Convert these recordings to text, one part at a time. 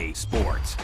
EA Sports.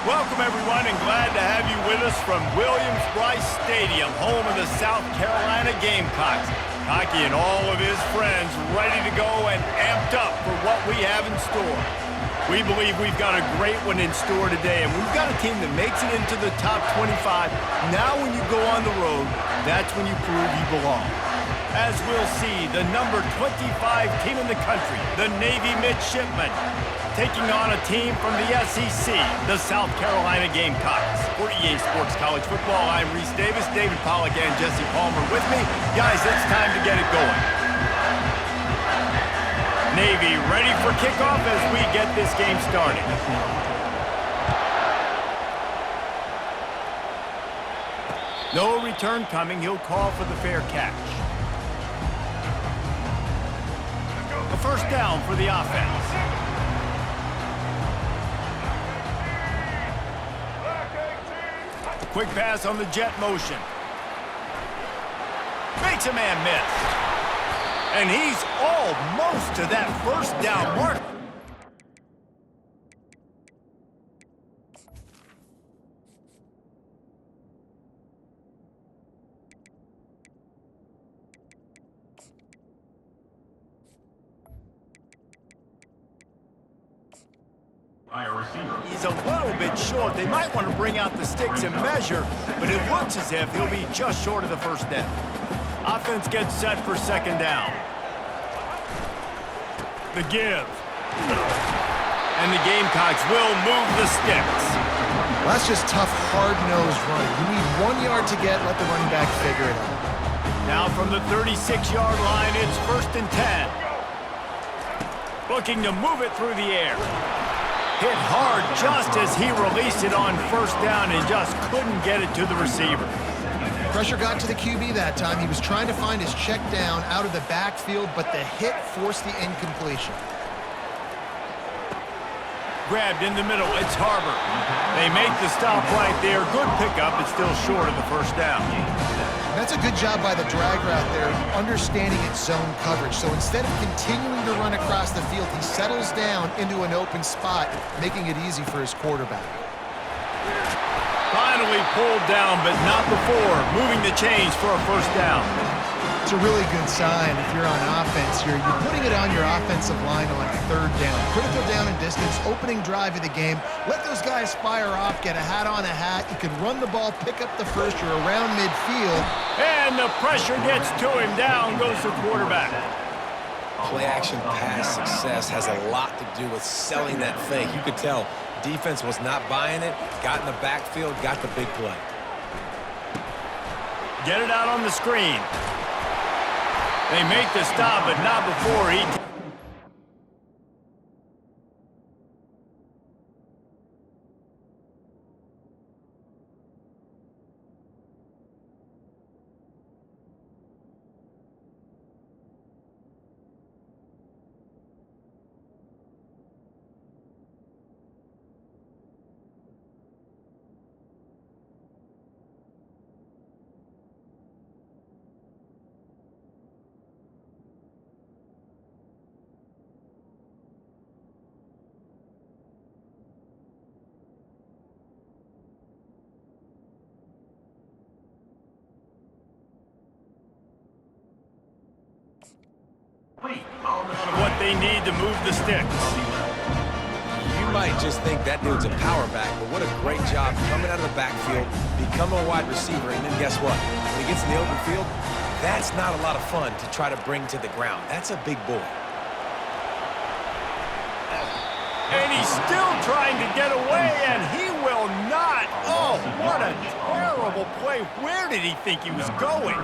Welcome, everyone, and glad to have you with us from Williams-Brice Stadium, home of the South Carolina Gamecocks. Hockey and all of his friends ready to go and amped up for what we have in store. We believe we've got a great one in store today, and we've got a team that makes it into the top 25. Now when you go on the road, that's when you prove you belong. As we'll see, the number 25 team in the country, the Navy Midshipmen, taking on a team from the SEC, the South Carolina Gamecocks. For EA Sports College Football, I'm Reese Davis, David Pollack, and Jesse Palmer with me. Guys, it's time to get it going. Navy ready for kickoff as we get this game started. No return coming. He'll call for the fair catch. A first down for the offense. Quick pass on the jet motion. Makes a man miss. And he's almost to that first down mark. He's a little bit short. They might want to bring out the sticks and measure, but it looks as if he'll be just short of the first down. Offense gets set for second down. The give. And the Gamecocks will move the sticks. Well, that's just tough, hard-nosed running. You need 1 yard to get, let the running back figure it out. Now from the 36-yard line, it's 1st and 10. Looking to move it through the air. Hit hard just as he released it on first down and just couldn't get it to the receiver. Pressure got to the QB that time. He was trying to find his check down out of the backfield, but the hit forced the incompletion. Grabbed in the middle, it's Harbor. They make the stop right there. Good pickup, but still short of the first down. That's a good job by the drag route there, understanding its zone coverage. So instead of continuing to run across the field, he settles down into an open spot, making it easy for his quarterback. Finally pulled down, but not before. Moving the chains for a first down. It's a really good sign if you're on offense here. You're putting it on your offensive line on third down. Critical down and distance, opening drive of the game. Let those guys fire off, get a hat on a hat. You can run the ball, pick up the first. You're around midfield. And the pressure gets to him. Down goes the quarterback. Play-action pass success has a lot to do with selling that fake. You could tell defense was not buying it, got in the backfield, got the big play. Get it out on the screen. They make the stop, but not before he... they need to move the sticks. You might just think that dude's a power back, but what a great job coming out of the backfield, becoming a wide receiver, and then guess what? When he gets in the open field, that's not a lot of fun to try to bring to the ground. That's a big boy. And he's still trying to get away, and he will not. Oh, what a terrible play. Where did he think he was going?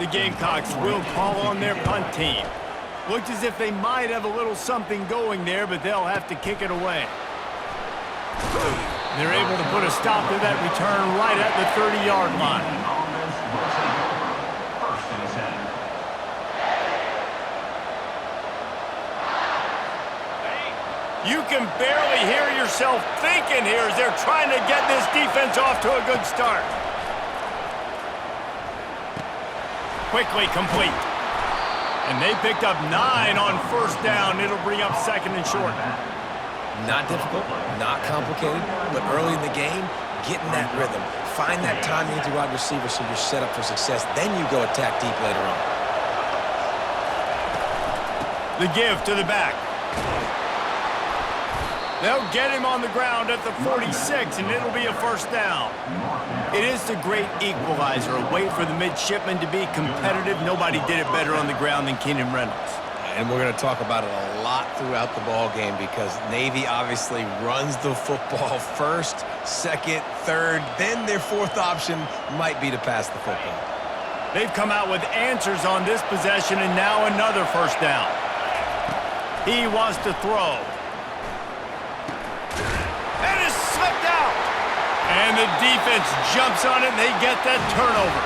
The Gamecocks will call on their punt team. Looks as if they might have a little something going there, but they'll have to kick it away. They're able to put a stop to that return right at the 30-yard line. You can barely hear yourself thinking here as they're trying to get this defense off to a good start. Quickly complete. And they picked up 9 on first down. It'll bring up second and short. Not difficult, not complicated, but early in the game, get in that rhythm. Find that timing with your wide receiver so you're set up for success. Then you go attack deep later on. The give to the back. They'll get him on the ground at the 46, and it'll be a first down. It is the great equalizer, a way for the midshipmen to be competitive. Nobody did it better on the ground than Keenan Reynolds. And we're going to talk about it a lot throughout the ball game because Navy obviously runs the football first, second, third, then their fourth option might be to pass the football. They've come out with answers on this possession, and now another first down. He wants to throw. And it's slipped out. And the defense jumps on it, and they get that turnover.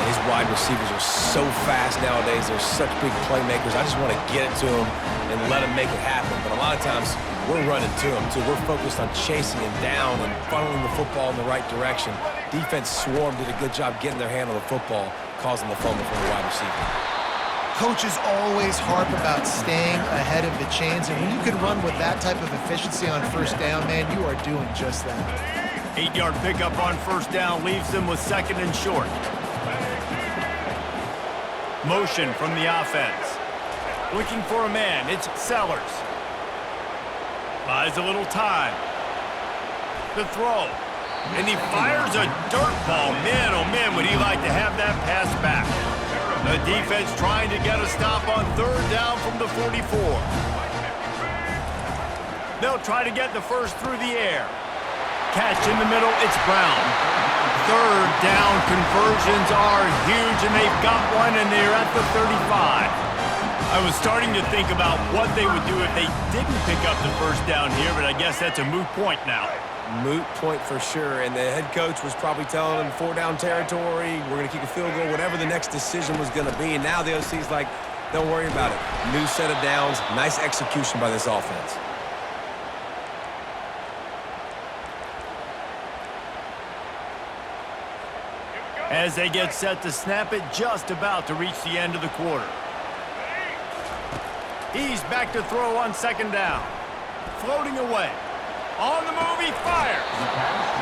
These wide receivers are so fast nowadays. They're such big playmakers. I just want to get it to them and let them make it happen. But a lot of times, we're running to them, too. We're focused on chasing him down and funneling the football in the right direction. Defense swarmed, did a good job getting their hand on the football, causing the fumble from the wide receiver. Coaches always harp about staying ahead of the chains, and when you can run with that type of efficiency on first down, man, you are doing just that. 8-yard pickup on first down leaves them with second and short. Motion from the offense. Looking for a man. It's Sellers. Buys a little time. The throw. And he fires a dirt ball. Man, oh man, would he like to have that pass back. The defense trying to get a stop on third down from the 44. They'll try to get the first through the air. Catch in the middle, it's Brown. Third down conversions are huge, and they've got one, and they're at the 35. I was starting to think about what they would do if they didn't pick up the first down here, but I guess that's a moot point now. Moot point for sure, and the head coach was probably telling them 4-down territory, we're going to kick a field goal, whatever the next decision was going to be, and now the OC's like, don't worry about it. New set of downs, nice execution by this offense. As they get set to snap it, just about to reach the end of the quarter. He's back to throw on second down. Floating away. On the move, he fires.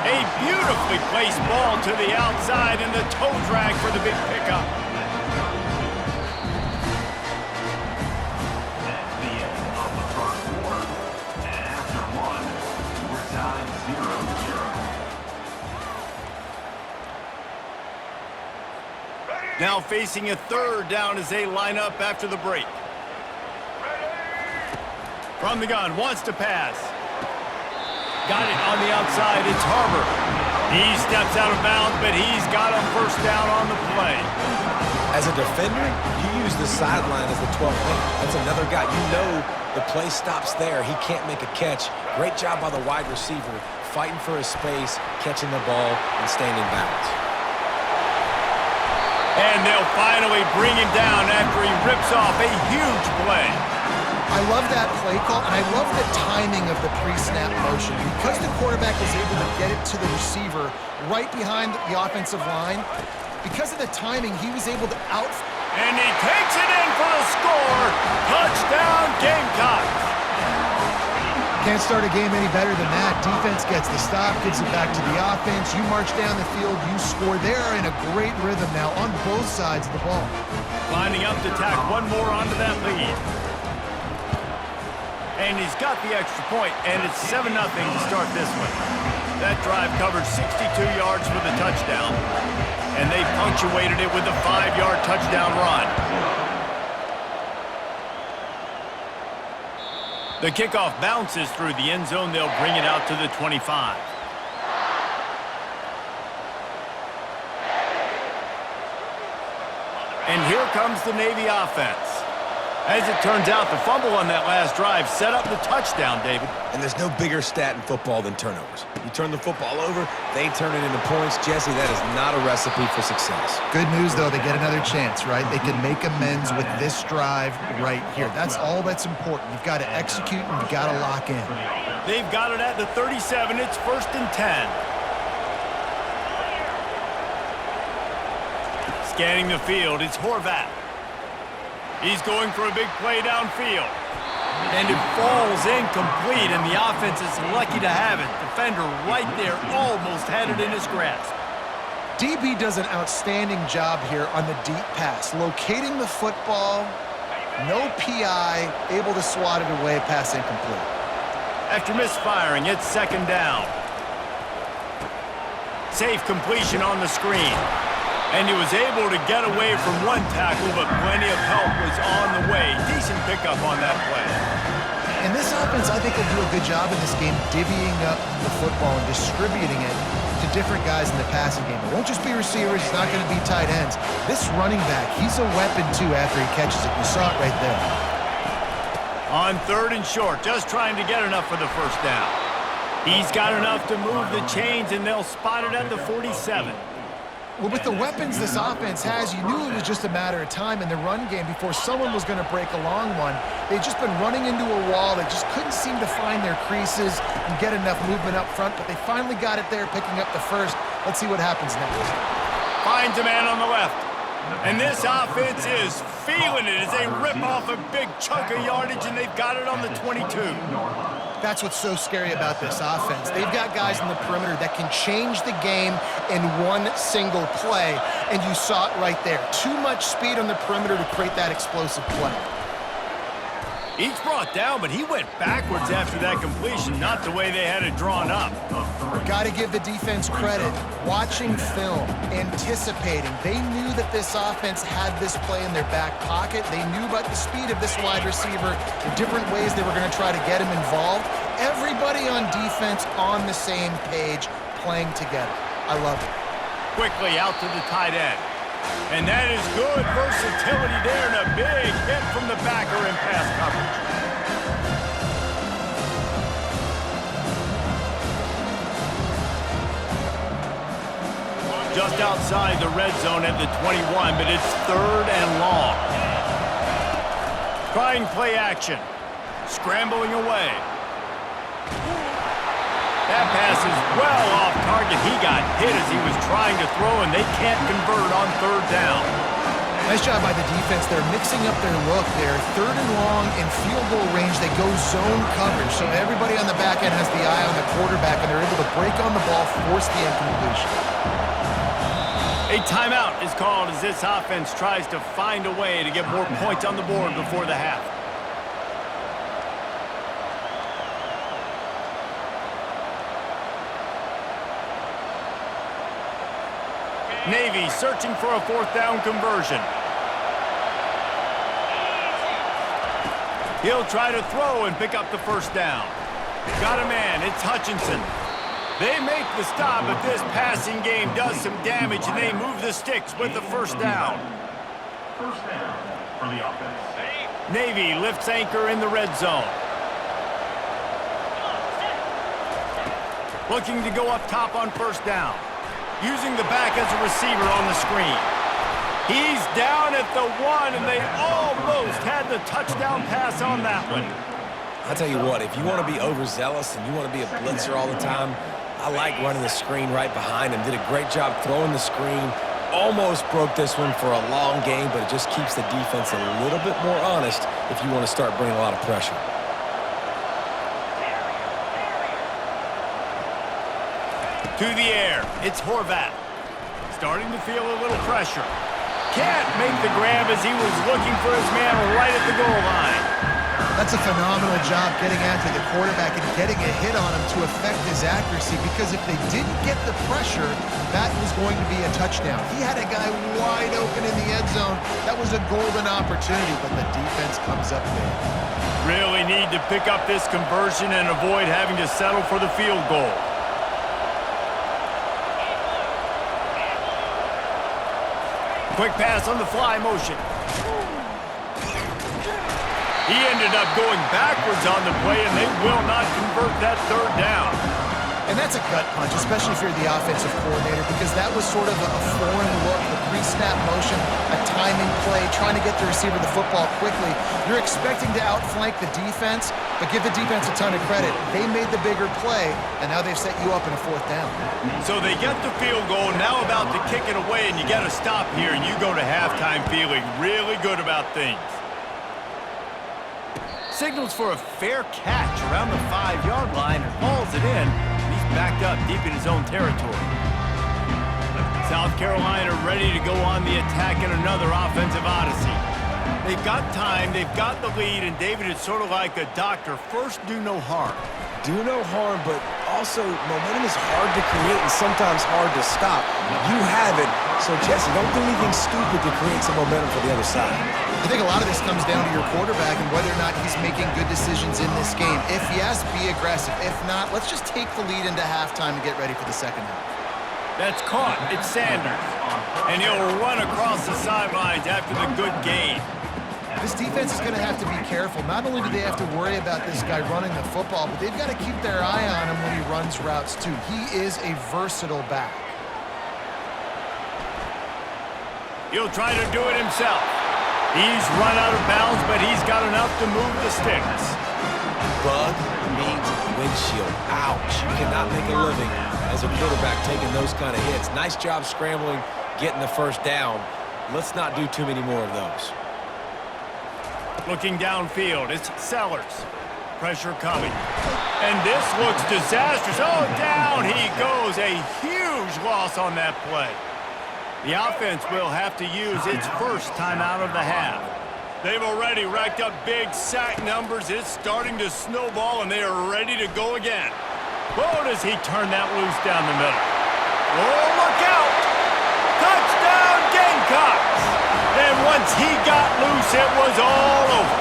A beautifully placed ball to the outside, and the toe drag for the big pickup. That's the end of the first quarter. And after one, we're tied 0-0. Now facing a third down as they line up after the break. From the gun, wants to pass. Got it on the outside, it's Harbor. He steps out of bounds, but he's got a first down on the play. As a defender, you use the sideline as the 12th man. That's another guy. You know the play stops there. He can't make a catch. Great job by the wide receiver, fighting for his space, catching the ball, and staying in bounds. And they'll finally bring him down after he rips off a huge play. I love that play call, and I love the timing of the pre-snap motion. Because the quarterback was able to get it to the receiver right behind the offensive line, because of the timing, he was able to out... And he takes it in for the score. Touchdown, Gamecocks. Can't start a game any better than that. Defense gets the stop, gives it back to the offense. You march down the field, you score. They're in a great rhythm now on both sides of the ball. Lining up to tack one more onto that lead. And he's got the extra point, and it's 7-0 to start this one. That drive covered 62 yards for the touchdown, and they punctuated it with a 5-yard touchdown run. The kickoff bounces through the end zone. They'll bring it out to the 25. And here comes the Navy offense. As it turns out, the fumble on that last drive set up the touchdown, David. And there's no bigger stat in football than turnovers. You turn the football over, they turn it into points. Jesse, that is not a recipe for success. Good news, though, they get another chance, right? They can make amends with this drive right here. That's all that's important. You've got to execute and you've got to lock in. They've got it at the 37. It's 1st and 10. Scanning the field, it's Horvath. He's going for a big play downfield. And it falls incomplete, and the offense is lucky to have it. Defender right there almost had it in his grasp. DB does an outstanding job here on the deep pass, locating the football, no PI, able to swat it away, pass incomplete. After misfiring, it's 2nd down. Safe completion on the screen. And he was able to get away from one tackle, but plenty of help was on the way. Decent pickup on that play. And this offense, I think, will do a good job in this game divvying up the football and distributing it to different guys in the passing game. It won't just be receivers. It's not going to be tight ends. This running back, he's a weapon, too, after he catches it. You saw it right there. On 3rd and short, just trying to get enough for the 1st down. He's got enough to move the chains, and they'll spot it at the 47. Well, with the weapons this offense has, you knew it was just a matter of time in the run game before someone was going to break a long one. They'd just been running into a wall. They just couldn't seem to find their creases and get enough movement up front, but they finally got it there, picking up the 1st. Let's see what happens next. Finds a man on the left. And this offense is feeling it as they rip off a big chunk of yardage, and they've got it on the 22. That's what's so scary about this offense. They've got guys in the perimeter that can change the game in one single play, and you saw it right there. Too much speed on the perimeter to create that explosive play. Each brought down, but he went backwards after that completion, not the way they had it drawn up. Got to give the defense credit. Watching film, anticipating. They knew that this offense had this play in their back pocket. They knew about the speed of this wide receiver, the different ways they were going to try to get him involved. Everybody on defense on the same page, playing together. I love it. Quickly out to the tight end. And that is good versatility there, and a big hit from the backer in pass coverage. Just outside the red zone at the 21, but it's 3rd and long. Trying play action. Scrambling away. That pass is well off target. He got hit as he was trying to throw, and they can't convert on 3rd down. Nice job by the defense. They're mixing up their look there. 3rd and long in field goal range. They go zone coverage, so everybody on the back end has the eye on the quarterback, and they're able to break on the ball, force the incompletion. A timeout is called as this offense tries to find a way to get more points on the board before the half. Navy searching for a 4th down conversion. He'll try to throw and pick up the 1st down. Got a man, it's Hutchinson. They make the stop, but this passing game does some damage, and they move the sticks with the 1st down. 1st down for the offense. Navy lifts anchor in the red zone. Looking to go up top on 1st down. Using the back as a receiver on the screen. He's down at the 1, and they almost had the touchdown pass on that one. I'll tell you what, if you want to be overzealous and you want to be a blitzer all the time, I like running the screen right behind him. Did a great job throwing the screen. Almost broke this one for a long game, but it just keeps the defense a little bit more honest if you want to start bringing a lot of pressure. To the air, it's Horvath. Starting to feel a little pressure. Can't make the grab as he was looking for his man right at the goal line. That's a phenomenal job getting after the quarterback and getting a hit on him to affect his accuracy, because if they didn't get the pressure, that was going to be a touchdown. He had a guy wide open in the end zone. That was a golden opportunity, but the defense comes up big. Really need to pick up this conversion and avoid having to settle for the field goal. Quick pass on the fly motion. He ended up going backwards on the play, and they will not convert that third down. And that's a gut punch, especially if you're the offensive coordinator, because that was sort of a foreign look, the pre-snap motion, a timing play, trying to get the receiver the football quickly. You're expecting to outflank the defense, but give the defense a ton of credit. They made the bigger play, and now they've set you up in a fourth down. So they get the field goal, now about to kick it away, and you got to stop here, and you go to halftime feeling really good about things. Signals for a fair catch around the 5-yard line and hauls it in. He's backed up deep in his own territory. South Carolina ready to go on the attack in another offensive odyssey. They've got time, they've got the lead, and David, it's sort of like a doctor. First, do no harm. Do no harm, but also momentum is hard to create and sometimes hard to stop. You have it, so Jesse, don't do anything stupid to create some momentum for the other side. I think a lot of this comes down to your quarterback and whether or not he's making good decisions in this game. If yes, be aggressive. If not, let's just take the lead into halftime and get ready for the second half. That's caught. It's Sanders. And he'll run across the sidelines after the good gain. This defense is going to have to be careful. Not only do they have to worry about this guy running the football, but they've got to keep their eye on him when he runs routes too. He is a versatile back. He'll try to do it himself. He's run out of bounds, but he's got enough to move the sticks. Bug means windshield. Ouch. You cannot make a living as a quarterback taking those kind of hits. Nice job scrambling, getting the first down. Let's not do too many more of those. Looking downfield, it's Sellers. Pressure coming. And this looks disastrous. Oh, down he goes. A huge loss on that play. The offense will have to use its first timeout of the half. They've already racked up big sack numbers. It's starting to snowball, and they are ready to go again. Whoa, does he turn that loose down the middle. Oh, look out! Touchdown, Gamecocks! And once he got loose, it was all over.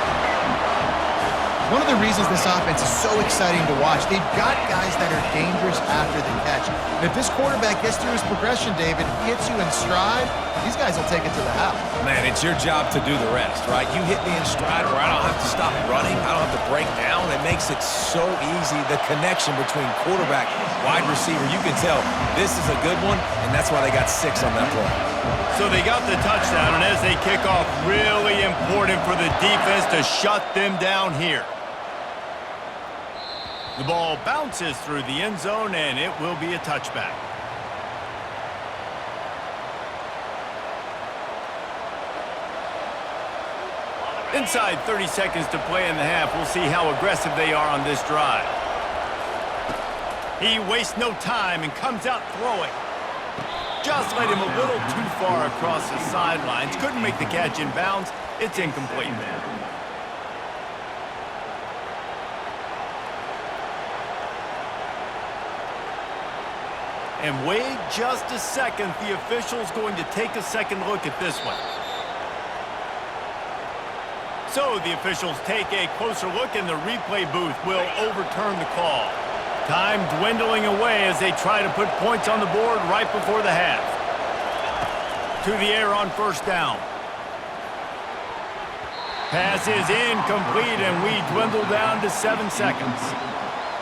One of the reasons this offense is so exciting to watch, they've got guys that are dangerous after the catch. And if this quarterback gets through his progression, David, hits you in stride, these guys will take it to the house. Man, it's your job to do the rest, right? You hit me in stride where I don't have to stop running. I don't have to break down. It makes it so easy. The connection between quarterback, wide receiver, you can tell this is a good one, and that's why they got 6 on that play. So they got the touchdown, and as they kick off, really important for the defense to shut them down here. The ball bounces through the end zone, and it will be a touchback. Inside 30 seconds to play in the half. We'll see how aggressive they are on this drive. He wastes no time and comes out throwing. Just led him a little too far across the sidelines. Couldn't make the catch in bounds. It's incomplete. And wait just a second. The official's going to take a second look at this one. So the officials take a closer look, and the replay booth will overturn the call. Time dwindling away as they try to put points on the board right before the half. To the air on first down. Pass is incomplete, and we dwindle down to 7 seconds.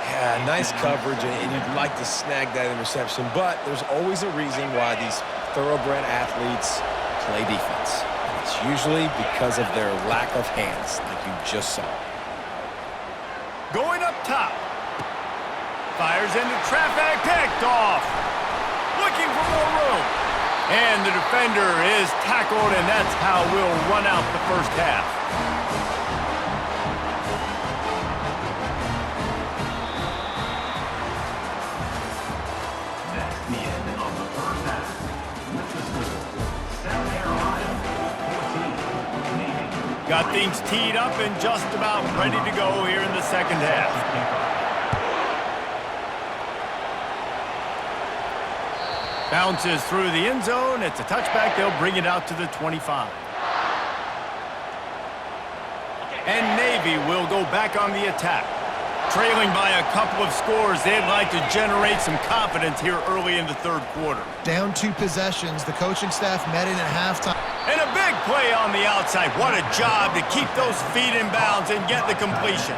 Yeah, nice coverage, and you'd like to snag that interception, but there's always a reason why these thoroughbred athletes play defense. And it's usually because of their lack of hands, like you just saw. Going up top. Fires into traffic, picked off. Looking for more room. And the defender is tackled, and that's how we'll run out the first half. That's the end of the first half. With the score, South Carolina 14, Navy. Got the Everything's teed up and just about ready to go here in the second half. Bounces through the end zone. It's a touchback. They'll bring it out to the 25. And Navy will go back on the attack. Trailing by a couple of scores, they'd like to generate some confidence here early in the third quarter. Down 2 possessions. The coaching staff met in at halftime. And a big play on the outside. What a job to keep those feet in bounds and get the completion.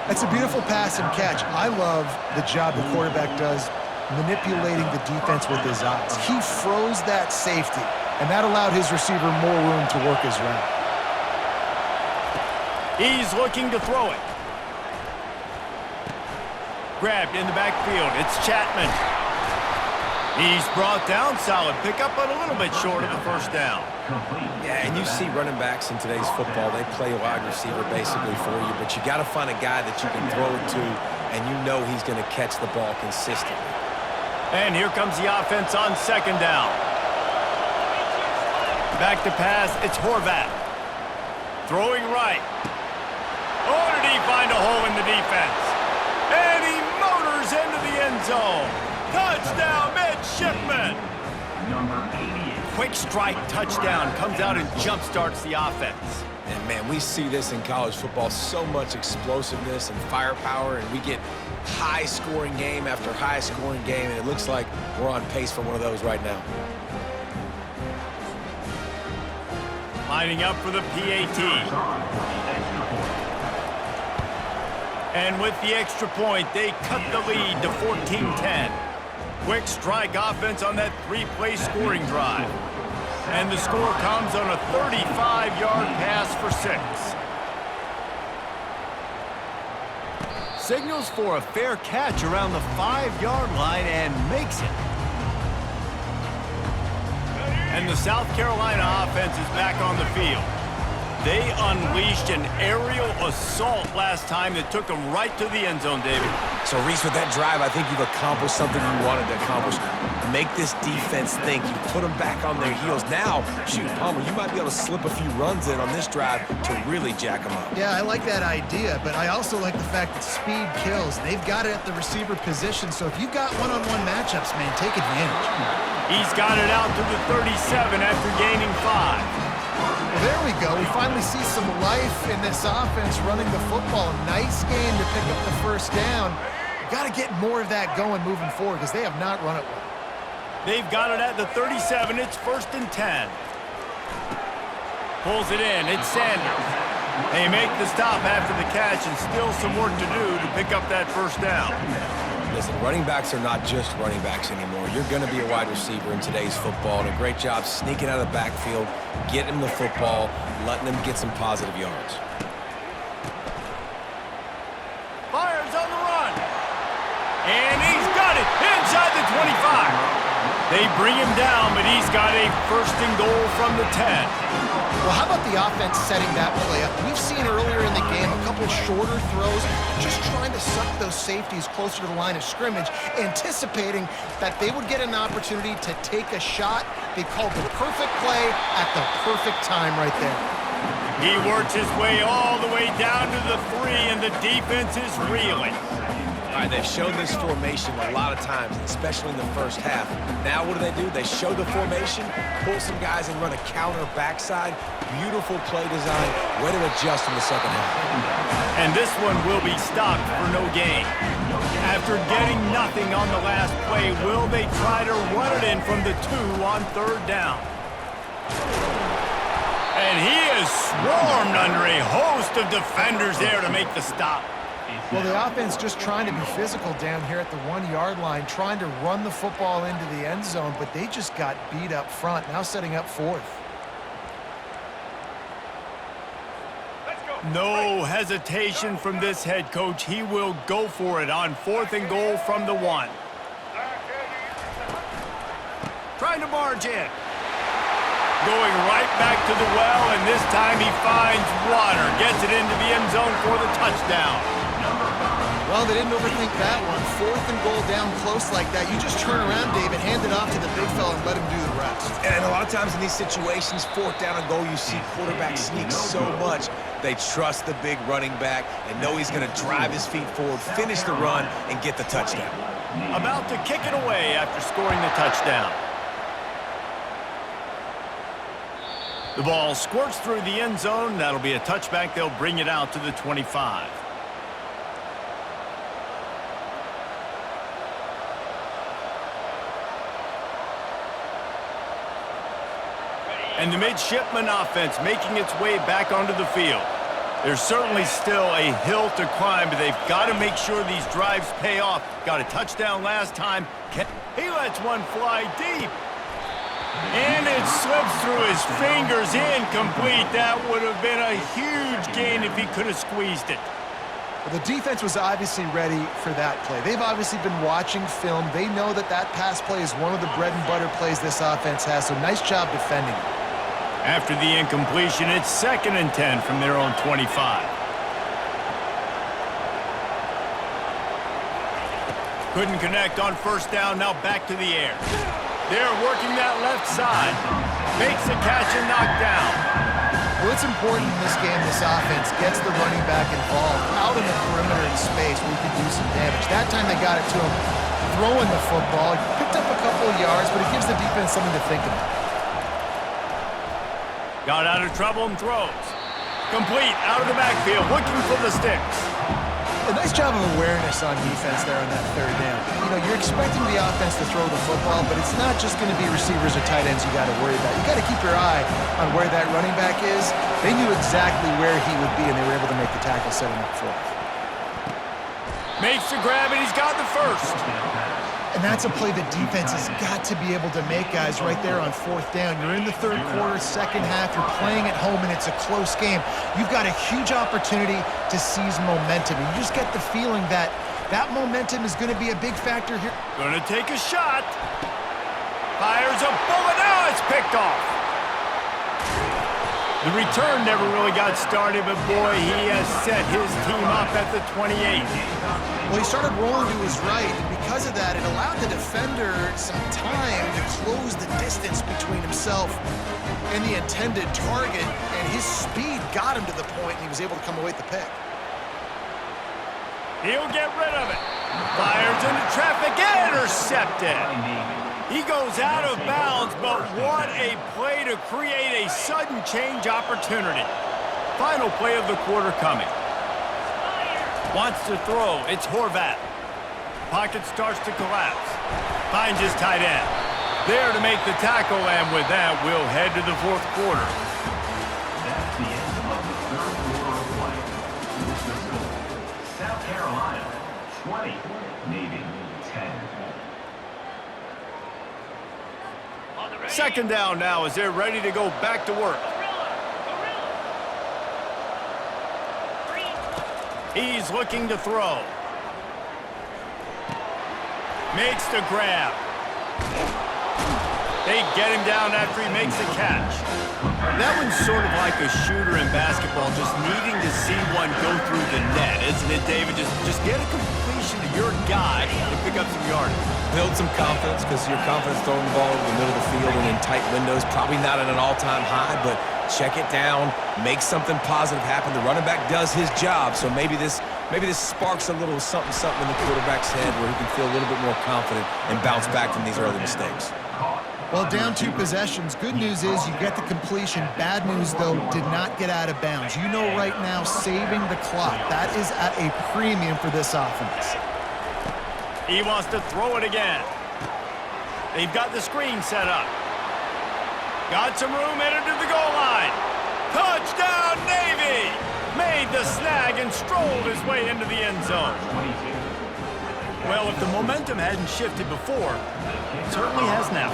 That's a beautiful pass and catch. I love the job the quarterback does manipulating the defense with his eyes. He froze that safety, and that allowed his receiver more room to work his route. He's looking to throw it. Grabbed in the backfield. It's Chapman. He's brought down. Solid pickup, but a little bit short of the first down. Yeah, and you see running backs in today's football, they play a wide receiver basically for you, but you got to find a guy that you can throw it to, and you know he's going to catch the ball consistently. And here comes the offense on second down. Back to pass. It's Horvath. Throwing right. Oh, did he find a hole in the defense? And he motors into the end zone. Touchdown, midshipman. Number 88. Quick strike touchdown. Comes out and jump-starts the offense. And, man, we see this in college football, so much explosiveness and firepower, and we get high-scoring game after high-scoring game, and it looks like we're on pace for one of those right now. Lining up for the PAT. And with the extra point, they cut the lead to 14-10. Quick strike offense on that 3-play scoring drive. And the score comes on a 35-yard pass for 6. Signals for a fair catch around the 5-yard line and makes it. And the South Carolina offense is back on the field. They unleashed an aerial assault last time that took them right to the end zone, David. So, Reese, with that drive, I think you've accomplished something you wanted to accomplish. Make this defense think. You put them back on their heels. Now, shoot, Palmer, you might be able to slip a few runs in on this drive to really jack them up. Yeah, I like that idea, but I also like the fact that speed kills. They've got it at the receiver position, so if you've got one-on-one matchups, man, take advantage. He's got it out to the 37 after gaining 5. Well, there we go. We finally see some life in this offense running the football. Nice game to pick up the first down. Got to get more of that going moving forward because they have not run it well. They've got it at the 37. It's 1st and 10. Pulls it in. It's Sanders. They make the stop after the catch and still some work to do to pick up that first down. Listen, running backs are not just running backs anymore. You're going to be a wide receiver in today's football, and a great job sneaking out of the backfield, getting them the football, letting them get some positive yards. Fires on the run. And he's got it inside the 25. They bring him down, but he's got a 1st and goal from the 10. Well, how about the offense setting that play up? We've seen earlier in the game a couple shorter throws, just trying to suck those safeties closer to the line of scrimmage, anticipating that they would get an opportunity to take a shot. They called the perfect play at the perfect time right there. He works his way all the way down to the 3, and the defense is reeling. All right, they've shown this formation a lot of times, especially in the first half. Now what do? They show the formation, pull some guys and run a counter backside. Beautiful play design. Way to adjust in the second half. And this one will be stopped for no gain. After getting nothing on the last play, will they try to run it in from the 2 on 3rd down? And he is swarmed under a host of defenders there to make the stop. Well, the offense just trying to be physical down here at the 1-yard line, trying to run the football into the end zone, but they just got beat up front, now setting up 4th. No hesitation from this head coach. He will go for it on 4th and goal from the 1. Trying to barge in. Going right back to the well, and this time he finds water. Gets it into the end zone for the touchdown. Well, they didn't overthink that one. 4th and goal down close like that. You just turn around, David, hand it off to the big fella and let him do the rest. And a lot of times in these situations, 4th down and goal, you see quarterbacks sneak so much. They trust the big running back and know he's going to drive his feet forward, finish the run, and get the touchdown. About to kick it away after scoring the touchdown. The ball squirts through the end zone. That'll be a touchback. They'll bring it out to the 25. And the midshipman offense making its way back onto the field. There's certainly still a hill to climb, but they've got to make sure these drives pay off. Got a touchdown last time. He lets one fly deep. And it slips through his fingers, incomplete. That would have been a huge gain if he could have squeezed it. Well, the defense was obviously ready for that play. They've obviously been watching film. They know that that pass play is one of the bread and butter plays this offense has, so nice job defending it. After the incompletion, it's 2nd and 10 from their own 25. Couldn't connect on 1st down, now back to the air. They're working that left side. Makes the catch and knocked down. Well, it's important in this game this offense gets the running back involved out in the perimeter in space where he can do some damage. That time they got it to him throwing the football. He picked up a couple of yards, but it gives the defense something to think about. Got out of trouble and throws. Complete, out of the backfield, looking for the sticks. A nice job of awareness on defense there on that 3rd down. You know, you're expecting the offense to throw the football, but it's not just going to be receivers or tight ends you got to worry about. You got to keep your eye on where that running back is. They knew exactly where he would be, and they were able to make the tackle, set him up for it. Makes the grab, and he's got the 1st. And that's a play the defense has got to be able to make, guys, right there on 4th down. You're in the 3rd quarter, 2nd half. You're playing at home, and it's a close game. You've got a huge opportunity to seize momentum. And you just get the feeling that that momentum is going to be a big factor here. Going to take a shot. Fires a bullet. Now it's picked off. The return never really got started, but boy, he has set his team up at the 28. Well, he started rolling to his right, and because of that, it allowed the defender some time to close the distance between himself and the intended target, and his speed got him to the point, and he was able to come away with the pick. He'll get rid of it. Fires into traffic, intercepted. He goes out of bounds, but what a play to create a sudden change opportunity. Final play of the quarter coming. Wants to throw. It's Horvath. Pocket starts to collapse. Finds his tight end. There to make the tackle, and with that, we'll head to the 4th quarter. That's the end of the 3rd quarter of play. Here's the score. South Carolina, 20, Navy, 10. 2nd down now as they're ready to go back to work. He's looking to throw. Makes the grab. They get him down after he makes the catch. That one's sort of like a shooter in basketball, just needing to see one go through the net, isn't it, David? Just get a completion to your guy and pick up some yardage. Build some confidence, because your confidence throwing the ball over the middle of the field and in tight windows, probably not at an all-time high, but check it down, make something positive happen. The running back does his job, so maybe this sparks a little something in the quarterback's head where he can feel a little bit more confident and bounce back from these early mistakes. Well, down 2 possessions. Good news is you get the completion. Bad news, though, did not get out of bounds. You know right now, saving the clock, that is at a premium for this offense. He wants to throw it again. They've got the screen set up. Got some room, headed to the goal line. Touchdown, Navy! Made the snag and strolled his way into the end zone. Well, if the momentum hadn't shifted before, it certainly has now.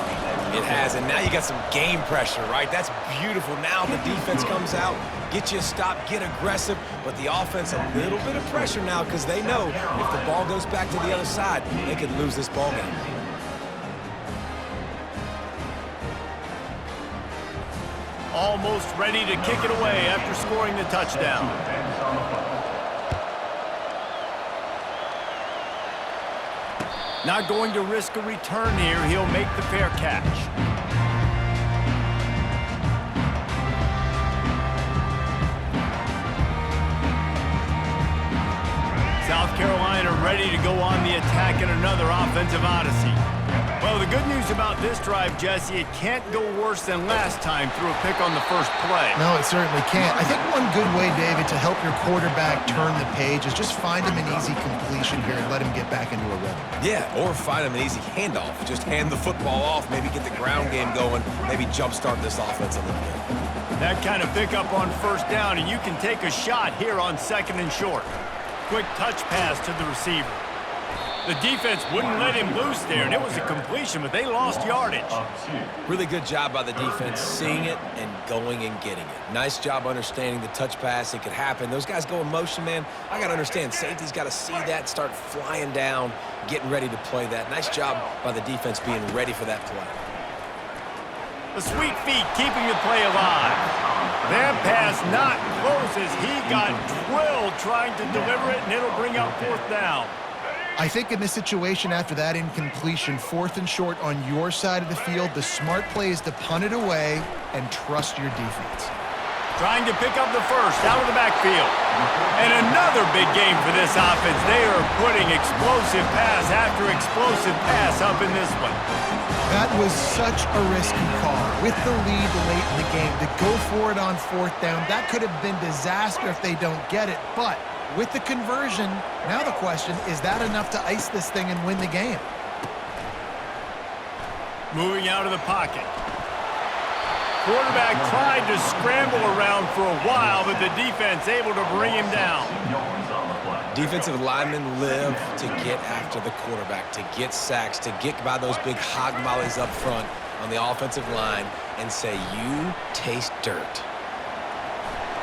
It has, and now you got some game pressure, right? That's beautiful. Now the defense comes out, get you a stop, get aggressive, but the offense a little bit of pressure now because they know if the ball goes back to the other side, they could lose this ball game. Almost ready to kick it away after scoring the touchdown. Not going to risk a return here. He'll make the fair catch. South Carolina ready to go on the attack in another offensive odyssey. Well, the good news about this drive, Jesse, it can't go worse than last time through a pick on the first play. No, it certainly can't. I think one good way, David, to help your quarterback turn the page is just find him an easy completion here and let him get back into a rhythm. Yeah, or find him an easy handoff. Just hand the football off, maybe get the ground game going, maybe jumpstart this offense a little bit. That kind of pickup on first down, and you can take a shot here on 2nd and short. Quick touch pass to the receiver. The defense wouldn't let him loose there, and it was a completion, but they lost yardage. Really good job by the defense seeing it and going and getting it. Nice job understanding the touch pass. It could happen. Those guys go in motion, man. I got to understand, safety's got to see that, start flying down, getting ready to play that. Nice job by the defense being ready for that play. The sweet feet keeping the play alive. That pass not close as he got drilled trying to deliver it, and it'll bring up 4th down. I think in this situation after that incompletion, 4th and short on your side of the field, the smart play is to punt it away and trust your defense. Trying to pick up the first out of the backfield. And another big game for this offense. They are putting explosive pass after explosive pass up in this one. That was such a risky call. With the lead late in the game, to go for it on 4th down, that could have been disaster if they don't get it. But with the conversion, now the question, is that enough to ice this thing and win the game? Moving out of the pocket. Quarterback tried to scramble around for a while, but the defense able to bring him down. Defensive linemen live to get after the quarterback, to get sacks, to get by those big hog mollies up front on the offensive line and say, you taste dirt.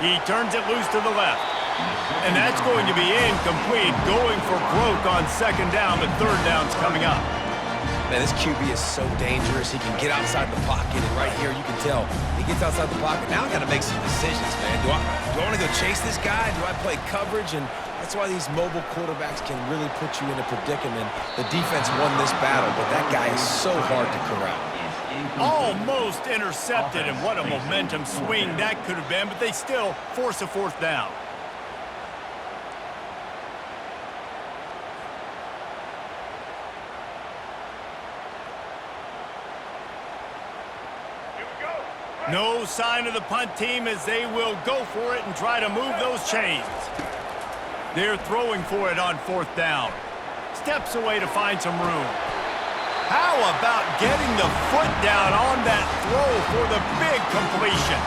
He turns it loose to the left. And that's going to be incomplete, going for broke on 2nd down, but 3rd down's coming up. Man, this QB is so dangerous. He can get outside the pocket, and right here you can tell he gets outside the pocket. Now I got to make some decisions, man. Do I want to go chase this guy? Do I play coverage? And that's why these mobile quarterbacks can really put you in a predicament. The defense won this battle, but that guy is so hard to corral. Almost intercepted, and what a momentum swing that could have been, but they still force a 4th down. No sign of the punt team as they will go for it and try to move those chains. They're throwing for it on 4th down. Steps away to find some room. How about getting the foot down on that throw for the big completion?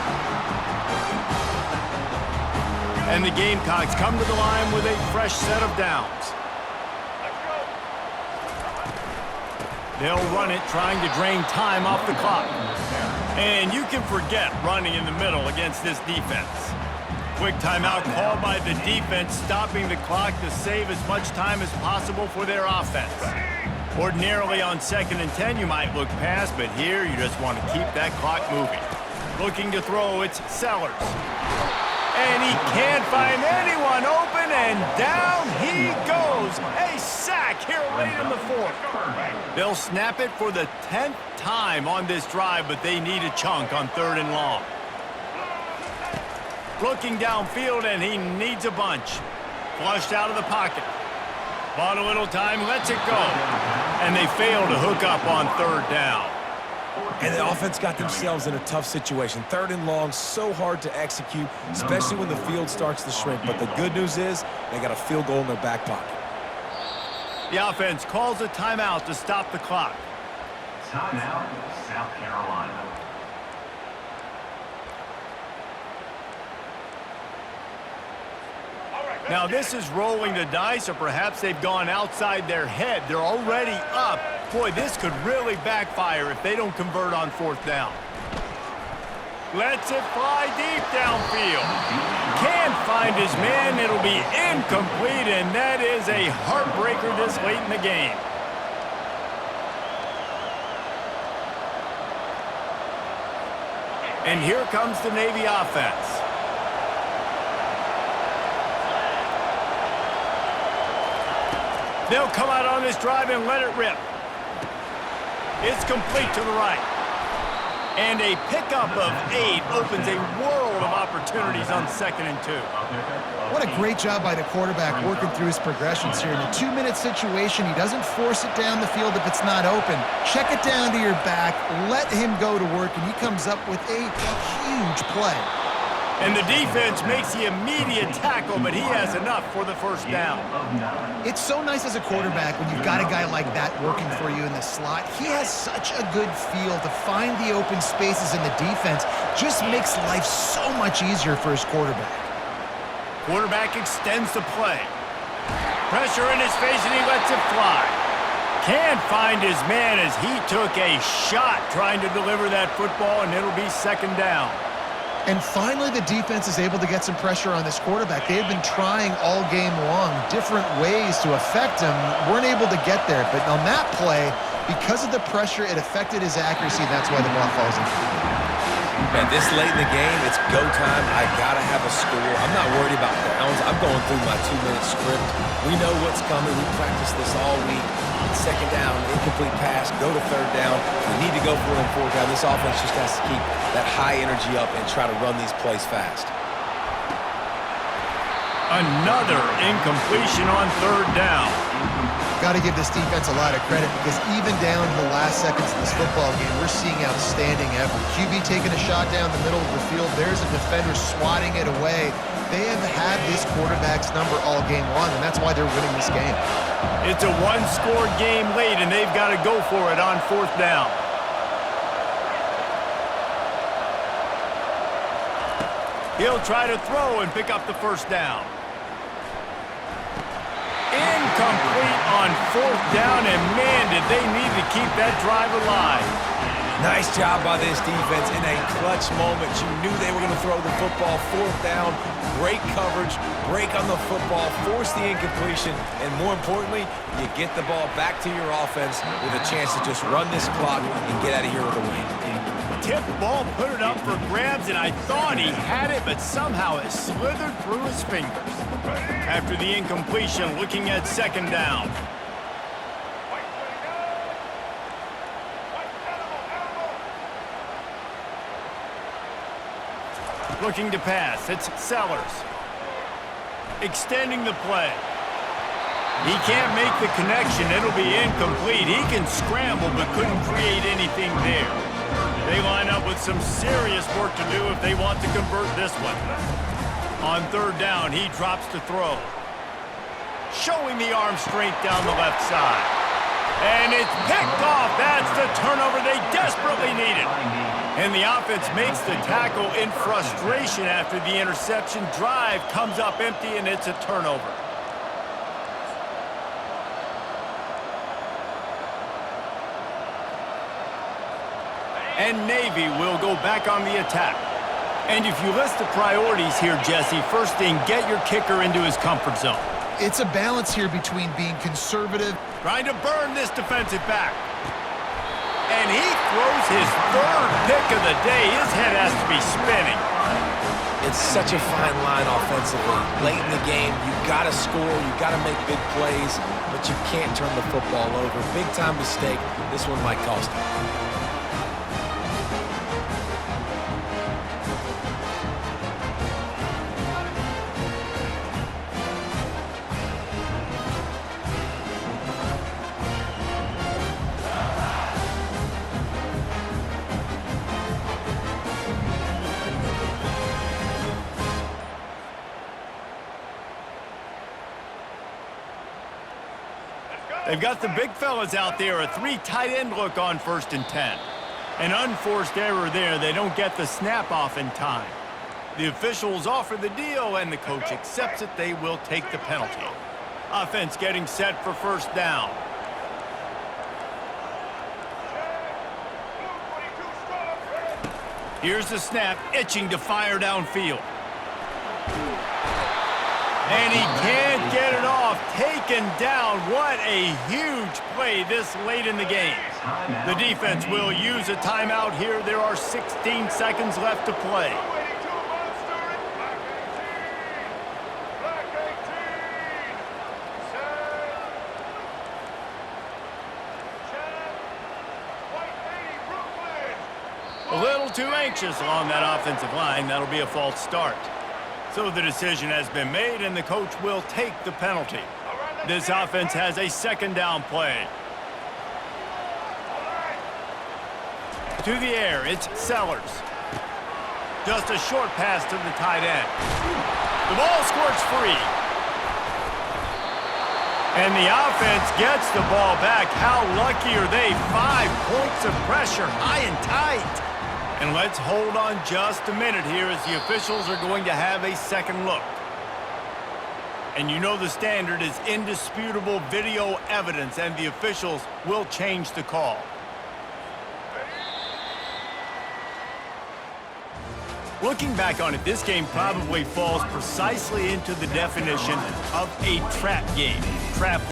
And the Gamecocks come to the line with a fresh set of downs. They'll run it, trying to drain time off the clock. And you can forget running in the middle against this defense. Quick timeout called by the defense, stopping the clock to save as much time as possible for their offense. Ordinarily on 2nd and 10, you might look past, but here you just want to keep that clock moving. Looking to throw, it's Sellers. And he can't find anyone open, and down he goes. A sack here late in the 4th. They'll snap it for the 10th time on this drive, but they need a chunk on 3rd and long. Looking downfield, and he needs a bunch. Flushed out of the pocket. Bought a little time, lets it go. And they fail to hook up on 3rd down. And the offense got themselves in a tough situation. 3rd and long, so hard to execute, especially when the field starts to shrink. But the good news is they got a field goal in their back pocket. The offense calls a timeout to stop the clock. Timeout, South Carolina. Now this is rolling the dice, or perhaps they've gone outside their head. They're already up. Boy, this could really backfire if they don't convert on 4th down. Lets it fly deep downfield. Can't find his man. It'll be incomplete, and that is a heartbreaker this late in the game. And here comes the Navy offense. They'll come out on this drive and let it rip. It's complete to the right. And a pickup of 8 opens a world of opportunities on 2nd and 2. What a great job by the quarterback working through his progressions here. In a 2-minute situation, he doesn't force it down the field if it's not open. Check it down to your back, let him go to work, and he comes up with a huge play. And the defense makes the immediate tackle, but he has enough for the first down. It's so nice as a quarterback when you've got a guy like that working for you in the slot. He has such a good feel to find the open spaces in the defense. Just makes life so much easier for his quarterback. Quarterback extends the play. Pressure in his face, and he lets it fly. Can't find his man as he took a shot trying to deliver that football, and it'll be 2nd down. And finally, the defense is able to get some pressure on this quarterback. They have been trying all game long different ways to affect him. Weren't able to get there. But on that play, because of the pressure, it affected his accuracy, and that's why the ball falls in. Man, this late in the game, it's go time. I got to have a score. I'm not worried about downs. I'm going through my 2-minute script. We know what's coming. We practiced this all week. It's 2nd down, incomplete pass, go to 3rd down. We need to go for it on 4th down. This offense just has to keep that high energy up and try to run these plays fast. Another incompletion on 3rd down. Got to give this defense a lot of credit because even down to the last seconds of this football game, we're seeing outstanding effort. QB taking a shot down the middle of the field. There's a defender swatting it away. They have had this quarterback's number all game long, and that's why they're winning this game. It's a 1-score game late, and they've got to go for it on 4th down. He'll try to throw and pick up the 1st down. Incomplete on 4th down, and man, did they need to keep that drive alive. Nice job by this defense in a clutch moment. You knew they were going to throw the football. 4th down, great coverage, break on the football, force the incompletion, and more importantly, you get the ball back to your offense with a chance to just run this clock and get out of here with a win. Tipped ball, put it up for grabs, and I thought he had it, but somehow it slithered through his fingers. After the incompletion, looking at 2nd down. Looking to pass, it's Sellers. Extending the play. He can't make the connection, it'll be incomplete. He can scramble, but couldn't create anything there. They line up with some serious work to do if they want to convert this one. On 3rd down, he drops to throw. Showing the arm strength down the left side. And it's picked off. That's the turnover they desperately needed. And the offense makes the tackle in frustration after the interception. Drive comes up empty, and it's a turnover. And Navy will go back on the attack. And if you list the priorities here, Jesse, first thing, get your kicker into his comfort zone. It's a balance here between being conservative. Trying to burn this defensive back. And he throws his 3rd pick of the day. His head has to be spinning. It's such a fine line offensively. Late in the game, you got to score, you got to make big plays, but you can't turn the football over. Big time mistake. This one might cost him. They've got the big fellas out there, a 3 tight end look on 1st and 10. An unforced error there. They don't get the snap off in time. The officials offer the deal, and the coach accepts it. They will take the penalty. Offense getting set for 1st down. Here's the snap, itching to fire downfield. And he can't get it off. Taken down. What a huge play this late in the game. The defense will use a timeout here. There are 16 seconds left to play. too anxious along that offensive line. That'll be a false start. So the decision has been made, and the coach will take the penalty. This offense has a second down play. To the air, it's Sellers. Just a short pass to the tight end. The ball squirts free. And the offense gets the ball back. How lucky are they? 5 points of pressure, high and tight. And let's hold on just a minute here as the officials are going to have a second look. And you know the standard is indisputable video evidence, and the officials will change the call. Looking back on it, this game probably falls precisely into the definition of a trap game. Trap